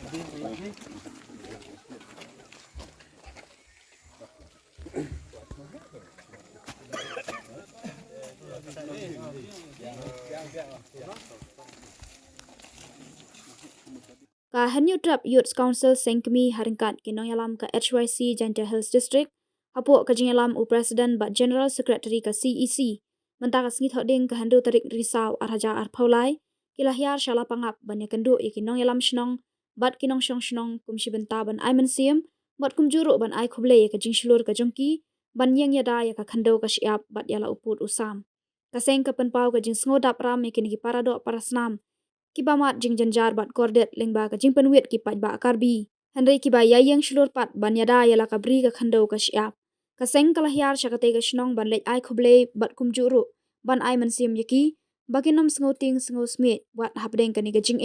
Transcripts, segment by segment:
Ka Hanyu Trap Youth Council Sengkemi Haringkat kinong yalam ka HYC Janta Hills District hapo ka jingalam u President ba General Secretary ka CEC mentaka sengit hoding ka handu tarik risau arhaja arpaulai kilahyar shala pangap banya kendu kinong yalam shnong bat kinong shong shnong kumshi benta ban ai mensiam bat kum juru ban ai khuble ka jingshulur ka jongki ban yang yada ya ka khandu ka syiap bat yala uput usam kaseng ka penpau ka jing sngodap ram ki parado parasnam kibamat jing janjar bat kordet lengba ka jing penwit ki pat ba karbi Henry kiba yayang shulur pat ban yada yala ka bri ka khandau ka syiap kaseng kalahyar syakate ka shnong ban lek ai khuble bat kum juru ban ai mensim yaki baginom sngoting sngo smit wat hapdeng ka ni ka jing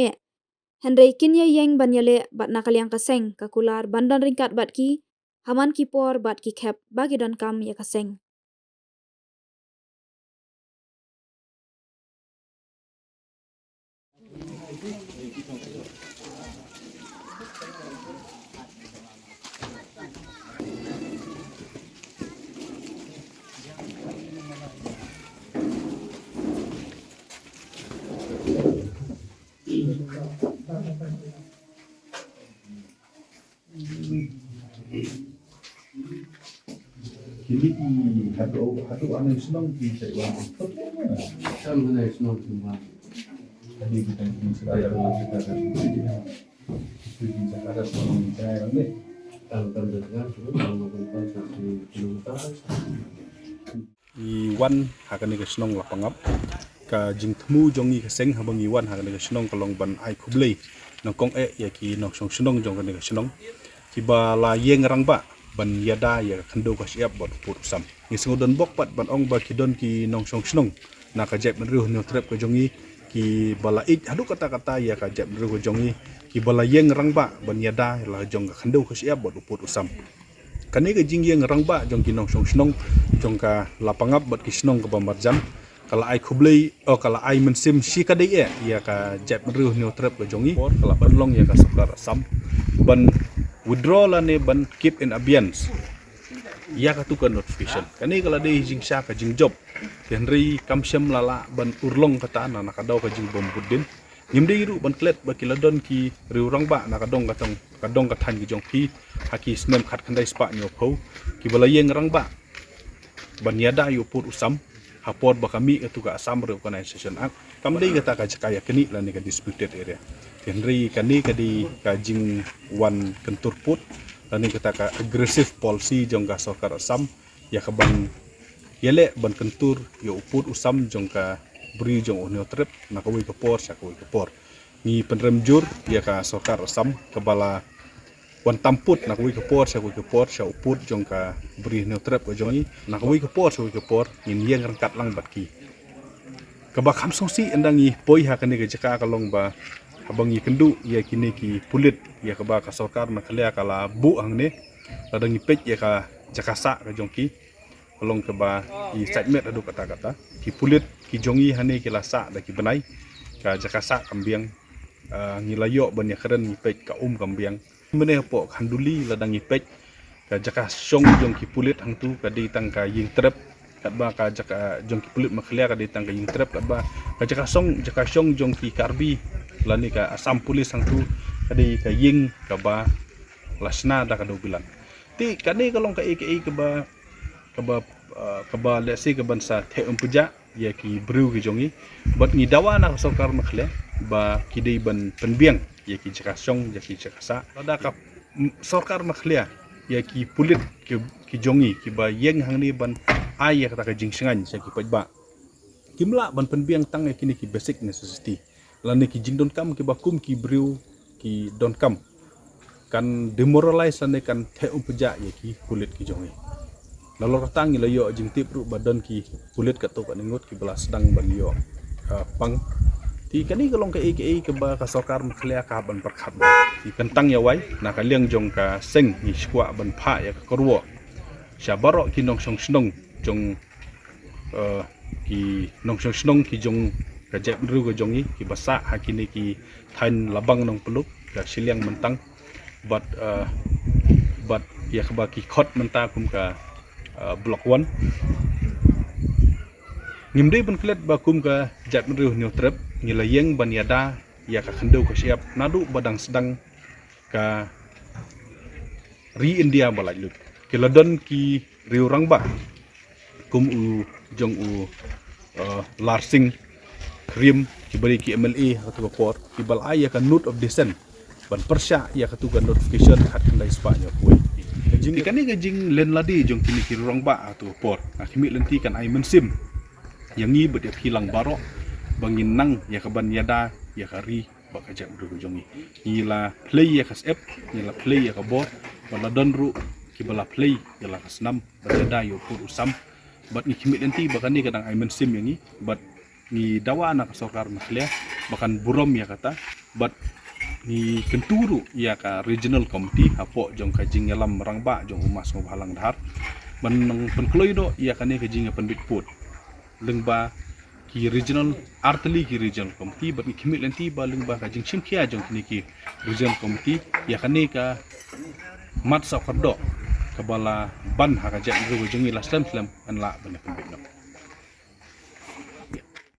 Henry kin yayang ban yale bat nakalyang kaseng ka kular bandan ringkat bat ki haman ki por bat ki khep bagi don kam ya kaseng Kini hatu anu senang di Taiwan. Sama dari senang semua. Tadi kita di sekarang itu di sekarang senang saya ni. Kalau dengar kalau melakukan satu kilometer. Iwan hakan ni kesenong lapangap. Ka jing temu jongi keseng habang Iwan hakan ni kesenong kalong ban ai kublei. Nongkong ya ki nong song senong jong kan ni kesenong. Kiba la yeng rang ba. Ban yada ya kendo ka siap bot put sam ni sengodon bok pat ban ong ba kidon ki nong song snong na ka jep meru no trap ka jongi ki bala ik adu kata-kata ya ka jep meru ka jongi ki bala yeng rang ba ban yada la jong ka kendo ka siap bot put sam kani ka jing yeng rang ba jong ki nong song snong jong ka lapangap bot ki snong ka bamarjam kala ai khublei kala ai mensim si ka dei ya ka jep meru no trap ka jongi kala ban long ya ka sokar sam ban withdraw la ne ban keep in abeyance ya ka tukar notification kani kala dei jing sha ka jing job Henry kamsyam lala ban urlong kata na nakadaw ka jing bom budin nimdei ru ban klet ba kiladon ki riurang ba nakadong kadong kathan ki jong pi haki snem khat khandai spa nyo pho ki balayeng rang ba ban yada yu put usam hapor ba kami ka asam organization ak kamdei kata ka jakaya kini la ne ka disputed area Henry kani kadi kajing wan kentur put lani kata ka aggressive policy jong ka sokar asam ya ka ban yele ban kentur yo uput usam jong ka bri jong onyo trip nakawi ka por sa kawi ka por ni penrem jur ya ka sokar asam kabala wan tamput nakawi ka por sa uput jong ka bri no trip ka jongi nakawi ka por sa kawi ka por nin yeng rangkat lang batki kabak hamsong si endangi poi ha kani ka jaka kalong ba abang i kendu ya kini ki pulit ya ka ba ka sokar na khala kala bu ang ne ladang i pej ya ka jakasa ka jongki kalong ka ba i segment adu kata-kata ki pulit ki jongi hane ki lasa da ki benai ka jakasa kambiang ngilayo ban ya keren i pej ka kambiang mene po handuli ladang i pej ka jakas song jongki pulit hang tu ka di tang ka ying trep kat ba ka jaka jongki pulit makhlea ka di tang ka ying trep kat ba ka jakasong jongki karbi lani ka asam pulis hang tu kadi ka ying ka ba lasna da ka do bilan ti kani kalong ka ka ba lesi ka bansa the umpuja ya ki bru ki jongi bat ni dawa na sokar makhle ba kidei ban penbiang ya ki jakasong ya ki jakasa da ka sokar makhle ya ki pulit ki jongi ki ba yeng hang ni ban ai ya ka jingsingan sa ki pajba kimla ban penbiang tang ya kini ki basic necessity lani ki jing don kam ki bakum ki brew ki don kam kan demoralize lani kan the umpeja ye ki kulit ki jongi lalu ratang ni layo jing tip ru badan ki kulit ka to ka ningot ki belas sedang ban yo pang ti kani kalong ka ke ba ka sokar mkhlia ka ban perkhat ti kentang ya wai na ka liang jong ka seng ni skwa ban pha ya ka korwo syabaro ki nong song snong jong ki nong song ki jong ka jep ru ka jongi ki basa hakini ki thain labang nong peluk ka siliang mentang but ya ka ba ki khot menta kum ka block 1 ngimdei ban klet ba kum ka jat mriu nyu trep ngilayeng ban yada ya ka khandau ka siap nadu badang sedang ka ri India balai lut kiladon ki riu rangba kum u jong u larsing krim ki bari ki MLA atau port ki bal ay ka note of dissent ban persya ya ka tu ka notification hat kandai spanya kuai jing kan ni jing len ladi jong kini ki rangba atau port kimi lenti kan ay mensim yang ni berde hilang barok bangin nang ya ka ban yada ya ka ri bakaja bru jongi ila play ya ka sep ila play ya ka bot bala donru ki bala play ya la ka snam bada yo pur usam bat ni kimi lenti bakan ni kadang ay mensim yang ni bat ni dawa anak sokar maklia bahkan burom ya kata but ni kenturu ya ka regional committee hapo jong kajing yalam rangba jong umas ngo halang dahar ban penkloi do ya kane kajing pendit put lengba ki regional artli ki regional committee but ni kimit lenti ba lengba kajing chimkia jong kini ki regional committee ya kane ka mat sokar do kabala ban hakaja ngo jongi laslam slam anla ban pendit no